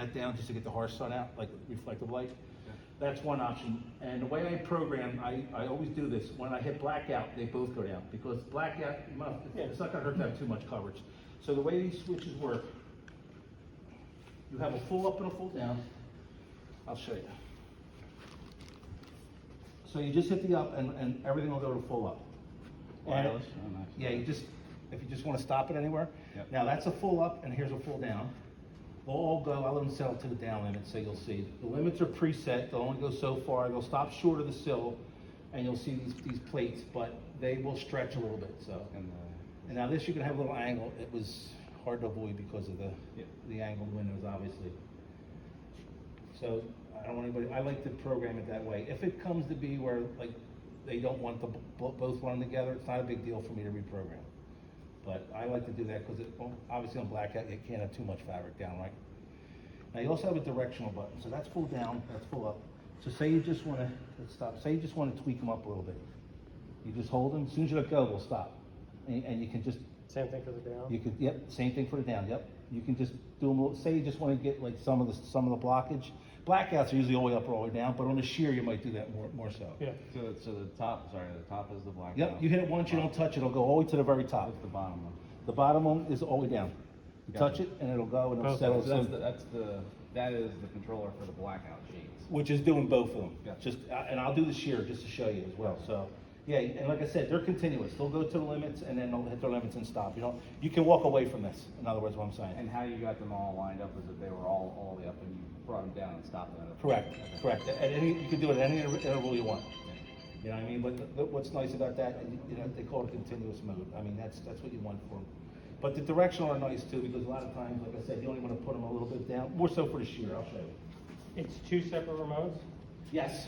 that down just to get the harsh sun out, like reflective light. That's one option. And the way I program, I always do this. When I hit blackout, they both go down because blackout, it's not gonna hurt to have too much coverage. So the way these switches work, you have a full up and a full down. I'll show you. So you just hit the up and everything will go to full up. Wireless? Oh, nice. Yeah, if you just want to stop it anywhere. Yep. Now that's a full up and here's a full down. They'll all go, I'll let them settle to the down limit so you'll see. The limits are preset, they'll only go so far, they'll stop short of the sill and you'll see these plates, but they will stretch a little bit, so. And now this you can have a little angle. It was hard to avoid because of the angled windows, obviously. So I don't want anybody, I like to program it that way. If it comes to be where like they don't want the both run together, it's not a big deal for me to reprogram. But I like to do that because obviously on blackout you can't have too much fabric down, right? Now you also have a directional button, so that's full down, that's full up. So say you just want to, let's stop, say you just want to tweak them up a little bit. You just hold them, as soon as you let go, they'll stop. And you can just... Same thing for the down? You could, yep, same thing for the down, yep. You can just do them, say you just want to get like some of the blockage. Blackouts are usually all the way up or all the way down, but on a shear you might do that more so. Yeah. So the top is the blackout. Yep, you hit it once, you don't touch it, it'll go all the way to the very top. What's the bottom one? The bottom one is all the way down. You Got touch it. it and it'll go and it'll Okay. settle. So that is the controller for the blackout shades. Which is doing both of them. Gotcha. Just, and I'll do the shear just to show you as well. So, yeah, and like I said, they're continuous. They'll go to the limits and then they'll hit their limits and stop. You can walk away from this. In other words, what I'm saying. And how you got them all lined up is that they were all the way up and you brought them down and stopped them. Correct, correct. You can do it at any interval you want. You know what I mean? But what's nice about that, they call it continuous mode. I mean, that's what you want for them. But the directional are nice too, because a lot of times, like I said, you only want to put them a little bit down, more so for the shear. I'll show you. It's two separate remotes? Yes,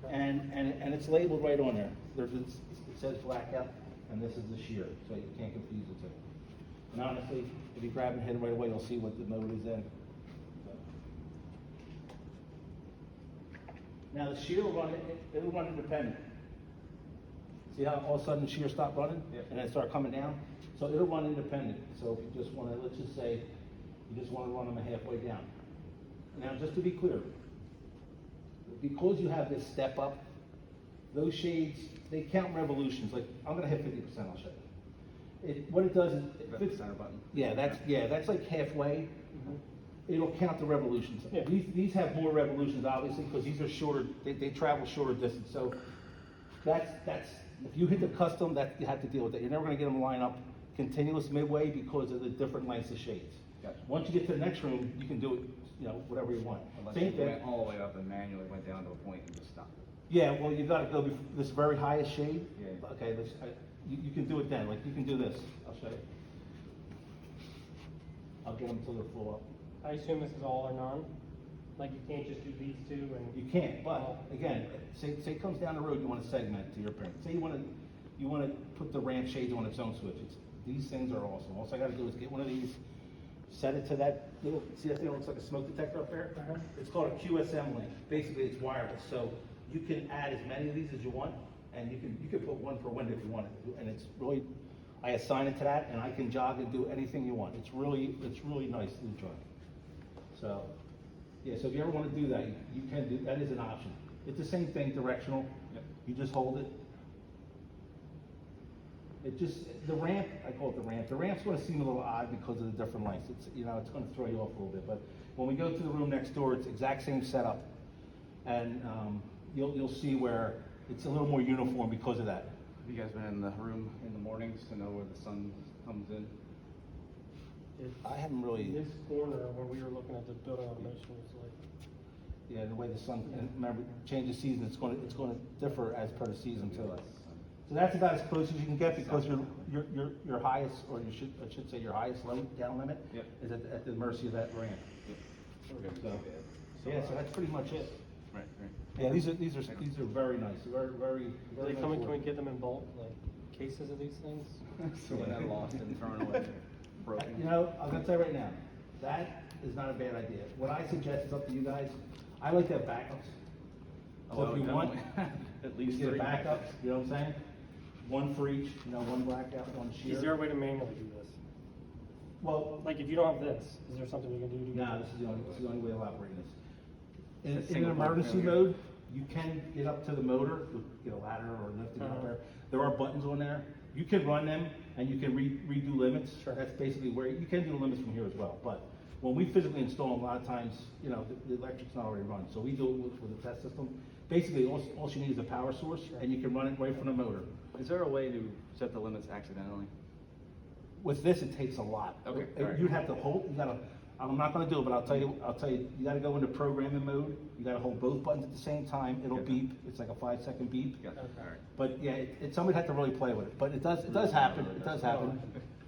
Okay. and it's labeled right on there. It says blackout, and this is the shear, so you can't confuse the two. And honestly, if you grab and hit it right away, you'll see what the mode is in. Now the shear will run, it'll run independent. See how all of a sudden the shear stopped running? Yep. And then start coming down? So it'll run independent. So if you just want to, let's just say, you just want to run them halfway down. Now just to be clear, because you have this step up, those shades, they count revolutions. Like, I'm going to hit 50%, I'll show you. What it does is, The center button. yeah, that's like halfway. It'll count the revolutions. Yeah. These have more revolutions, obviously, because these are shorter, they travel shorter distance. So that's, if you hit the custom, that you have to deal with that. You're never gonna get them to line up continuous midway because of the different lengths of shades. Gotcha. Once you get to the next room, you can do it, whatever you want. Unless Same you thing. went all the way up and manually went down to a point and just stopped it. Yeah, well, you gotta go this very highest shade. Yeah. Okay, you can do it then, like you can do this. I'll show you. I'll get them till they're full up. I assume this is all or none? Like you can't just do these two and... You can't, but again, say it comes down the road, you want to segment to your print. Say you want to put the ramp shades on its own switch. These things are awesome. All I got to do is get one of these, set it to that little, see that thing that looks like a smoke detector up there? Uh-huh. It's called a QSM link. Basically, it's wireless, so you can add as many of these as you want, and you can put one per window if you want it. And it's really, I assign it to that, and I can jog and do anything you want. It's really nice to enjoy. So, yeah, so if you ever want to do that, you can do, that is an option. It's the same thing, directional. Yep. You just hold it. The ramp, I call it the ramp. The ramp's going to seem a little odd because of the different lengths. It's going to throw you off a little bit. But when we go to the room next door, it's exact same setup. And you'll see where it's a little more uniform because of that. Have you guys been in the room in the mornings to know where the sun comes in? I haven't really, This corner, when we were looking at the building automation, was like... yeah, the way the sun, and remember, change of season, it's going to differ as per the season too. So that's about as close as you can get because your highest, or I should say your highest light down limit Yep. is at the mercy of that ramp. So, Yeah, so that's pretty much it. right. Yeah, these are very nice, very Do very they nice can we work. get them in bulk, like cases of these things? So we're not lost and thrown away, broken. I'm gonna tell you right now, that is not a bad idea. What I suggest is up to you guys. I like to have backups. So if you want, At least get a three backup, you know what I'm saying? One for each, one blackout, one shear. Is there a way to manually do this? Well, Like, if you don't have this, is there something you can do to get? no, this is the only way of operating this. In an Single point emergency failure. mode, you can get up to the motor, get a ladder or lift it up there. There are buttons on there. You can run them and you can redo limits. Sure. That's basically where, you can do limits from here as well. But when we physically install them, a lot of times, you know, the electric's not already run. So we do it with a test system. Basically, all you need is a power source and you can run it right from the motor. Is there a way to set the limits accidentally? With this, it takes a lot. Okay, all right. You have to hold, you gotta, I'm not gonna do it, but I'll tell you, you gotta go into programming mode. You gotta hold both buttons at the same time. It'll Okay. beep. It's like a 5-second beep. Got it, all right. But yeah, somebody had to really play with it. But it does happen. It does happen.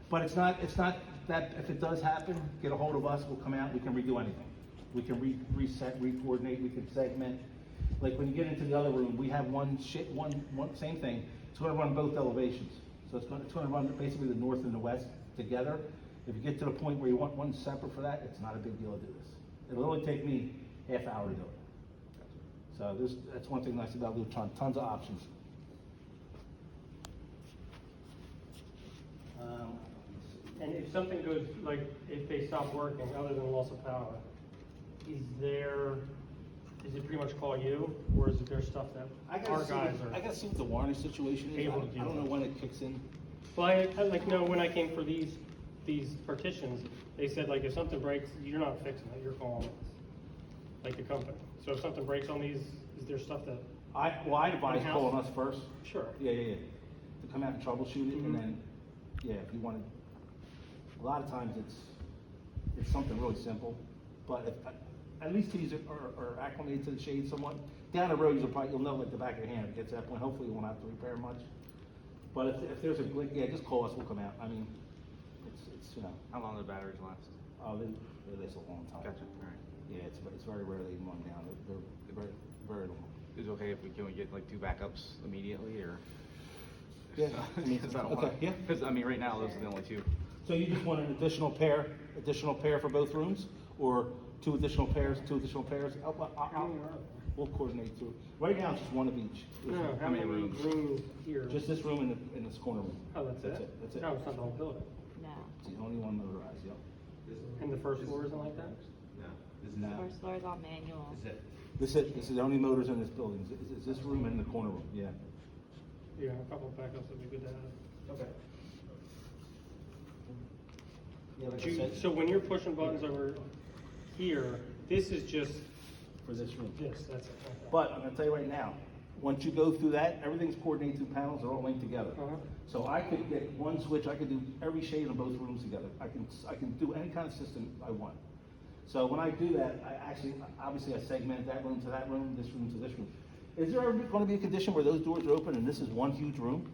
But it's not that, if it does happen, get a hold of us, we'll come out, we can redo anything. We can reset, re-coordinate, we can segment. Like when you get into the other room, we have one same thing. It's gonna run both elevations. So it's gonna run basically the north and the west together. If you get to the point where you want one separate for that, it's not a big deal to do this. It'll only take me half hour to do it. So that's one thing nice about Lutron, tons of options. And if something goes, like, if they stop working, other than loss of power, is it pretty much call you, or is there stuff that our guys I are? gotta see what the warranty situation is. Able to I deal don't know with. when it kicks in. Well, I like, no, when I came for these partitions, they said, like, if something breaks, you're not fixing it, you're calling us, like the company. So if something breaks on these, is there stuff that? I advise In-house? calling us first. Sure. Yeah. To come out and troubleshoot it, and then, yeah, if you wanted, a lot of times it's something really simple, but if, at least these are acclimated to the shade somewhat. Down the road, you'll know like the back of your hand, if it gets to that point, hopefully you won't have to repair much. But if there's a glitch, yeah, just call us, we'll come out. I mean, it's, you know, How long do the batteries last? oh, they last a long time. Gotcha, all right. Yeah, it's very rare they even run down, they're very long. Is it okay if can we get like 2 backups immediately, or? Yeah, I mean, Because I don't okay, want, yeah. because I mean, right now, those are the only 2. So you just want an additional pair for both rooms, or two additional pairs? We'll coordinate too. Right now, it's just one of each. No, how many rooms here? Just this room and this corner room. Oh, that's it? That's it. No, it's not the whole building. No. It's the only one motorized, yep. And the first floor isn't like that? No. First floor is all manual. This is the only motors in this building, is this room and the corner room, yeah. Yeah, a couple of backups would be good to have. Okay. Yeah, like I Do you- said, So when you're pushing buttons over here, this is just for this room. this, that's it. Okay. But I'm gonna tell you right now, once you go through that, everything's coordinated through panels, they're all linked together. Uh-huh. So I could get one switch, I could do every shade of both rooms together. I can do any kind of system I want. So when I do that, obviously I segment that room to that room, this room to this room. Is there ever gonna be a condition where those doors are open and this is one huge room?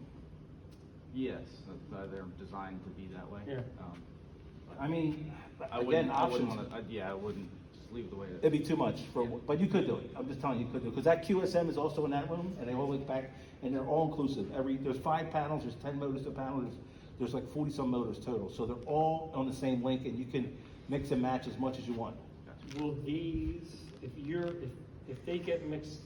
Yes, they're designed to be that way. Yeah. I mean, I again, wouldn't options. wanna, I wouldn't just leave it the way it is. It'd be too much but you could do it. I'm just telling you, you could do it. Because that QSM is also in that room and they all link back and they're all inclusive. There's 5 panels, there's 10 motors a panel, there's like 40 some motors total. So they're all on the same link and you can mix and match as much as you want. Will these, if they get mixed,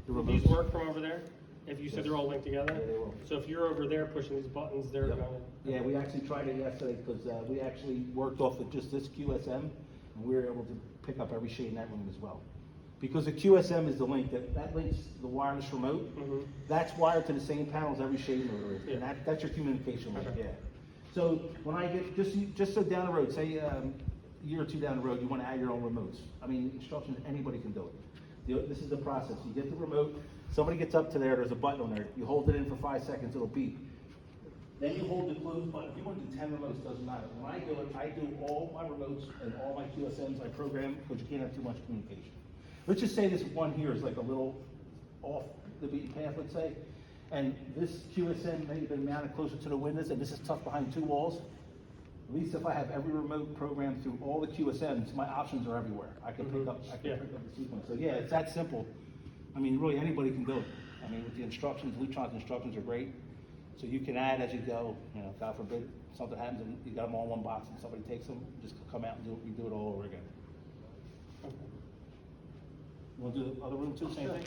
The will these remotes. work from over there? If you said they're all linked together? Yeah, they will. So if you're over there pushing these buttons, they're Yep. gonna. Yeah, we actually tried it yesterday because we actually worked off of just this QSM and we were able to pick up every shade in that room as well. Because the QSM is the link that links the wireless remote. Mhm. That's wired to the same panels every shade motor is, and Yeah. that's your communication link, Okay. yeah. So when I get, just so down the road, say a year or 2 down the road, you want to add your own remotes. I mean, instructions, anybody can do it. This is the process. You get the remote, somebody gets up to there's a button on there, you hold it in for 5 seconds, it'll beep. Then you hold the close button. If you want to do 10 remotes, doesn't matter. When I do it, I do all my remotes and all my QSMs, I program, because you can't have too much communication. Let's just say this one here is like a little off the beaten path, let's say, and this QSM may have been mounted closer to the windows, and this is tucked behind 2 walls. At least if I have every remote programmed through all the QSMs, my options are everywhere. I can pick up Yeah. the sequence. So yeah, it's that simple. I mean, really, anybody can do it. I mean, with the instructions, Lutron's instructions are great. So you can add as you go, you know, God forbid, something happens and you got them all in one box and somebody takes them, just come out and do it all over again. You wanna do the other room too, same thing?